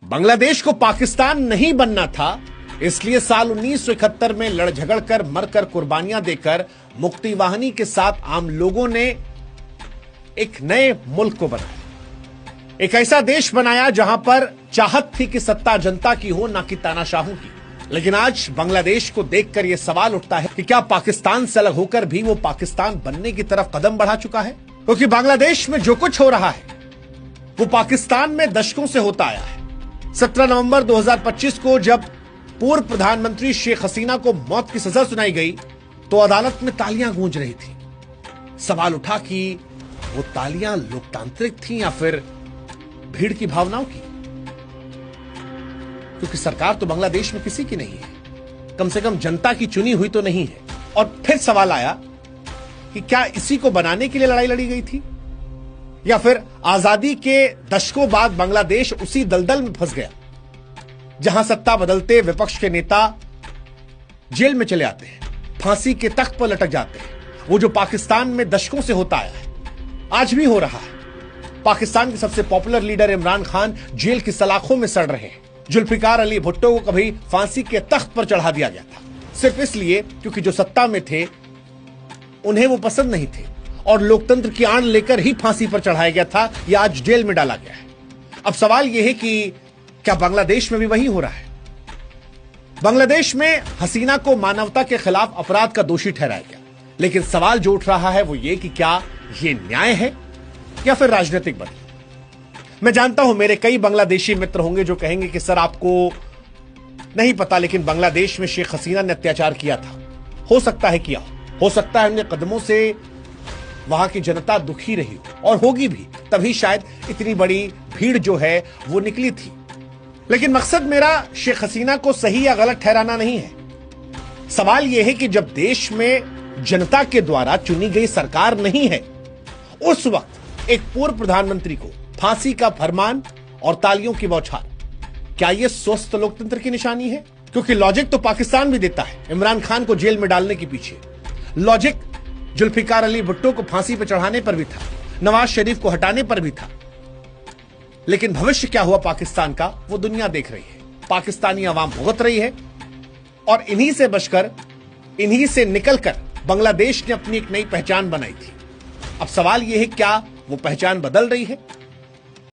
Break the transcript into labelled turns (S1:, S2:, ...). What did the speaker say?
S1: बांग्लादेश को पाकिस्तान नहीं बनना था, इसलिए साल 1971 में लड़ झगड़ कर मरकर कुर्बानियां देकर मुक्ति वाहिनी के साथ आम लोगों ने एक नए मुल्क को बनाया, एक ऐसा देश बनाया जहां पर चाहत थी कि सत्ता जनता की हो, ना कि तानाशाहों की। लेकिन आज बांग्लादेश को देखकर यह सवाल उठता है कि क्या पाकिस्तान से अलग होकर भी वो पाकिस्तान बनने की तरफ कदम बढ़ा चुका है? क्योंकि बांग्लादेश में जो कुछ हो रहा है वो पाकिस्तान में दशकों से होता आया है। 17 नवंबर 2025 को जब पूर्व प्रधानमंत्री शेख हसीना को मौत की सजा सुनाई गई तो अदालत में तालियां गूंज रही थी। सवाल उठा कि वो तालियां लोकतांत्रिक थी या फिर भीड़ की भावनाओं की, क्योंकि सरकार तो बांग्लादेश में किसी की नहीं है, कम से कम जनता की चुनी हुई तो नहीं है। और फिर सवाल आया कि क्या इसी को बनाने के लिए लड़ाई लड़ी गई थी, या फिर आजादी के दशकों बाद बांग्लादेश उसी दलदल में फंस गया जहां सत्ता बदलते विपक्ष के नेता जेल में चले आते हैं, फांसी के तख्त पर लटक जाते हैं। वो जो पाकिस्तान में दशकों से होता आया है आज भी हो रहा है। पाकिस्तान के सबसे popular leader Imran Khan jail की सलाखों में सड़ रहे हैं। जुल्फिकार अली भुट्टो को कभी फांसी के तख्त पर चढ़ा दिया गया था, सिर्फ इसलिए क्योंकि जो सत्ता में थे उन्हें वो पसंद नहीं थे और लोकतंत्र की आड़ लेकर ही फांसी पर चढ़ाया गया था या आज जेल में डाला गया है। अब सवाल यह है कि क्या बांग्लादेश में भी वही हो रहा है? बांग्लादेश में हसीना को मानवता के खिलाफ अपराध का दोषी ठहराया गया, लेकिन सवाल जो उठ रहा है वो ये कि क्या ये न्याय है या फिर राजनीतिक बदलाव? मैं जानता हूं मेरे कई बांग्लादेशी मित्र होंगे जो कहेंगे कि सर आपको नहीं पता, लेकिन बांग्लादेश में शेख हसीना ने अत्याचार किया था। हो सकता है किया हो सकता है उनके कदमों से वहां की जनता दुखी रही हो और होगी भी, तभी शायद इतनी बड़ी भीड़ जो है वो निकली थी। लेकिन मकसद मेरा शेख हसीना को सही या गलत ठहराना नहीं है। सवाल यह है कि जब देश में जनता के द्वारा चुनी गई सरकार नहीं है, उस वक्त एक पूर्व प्रधानमंत्री को फांसी का फरमान और तालियों की बौछार, क्या यह स्वस्थ लोकतंत्र की निशानी है? क्योंकि लॉजिक तो पाकिस्तान भी देता है इमरान खान को जेल में डालने के पीछे, लॉजिक जुल्फिकार अली भुट्टो को फांसी पर चढ़ाने पर भी था, नवाज शरीफ को हटाने पर भी था। लेकिन भविष्य क्या हुआ पाकिस्तान का वो दुनिया देख रही है, पाकिस्तानी आवाम भुगत रही है। और इन्हीं से बचकर, इन्हीं से निकलकर बांग्लादेश ने अपनी एक नई पहचान बनाई थी। अब सवाल यह है क्या वो पहचान बदल रही है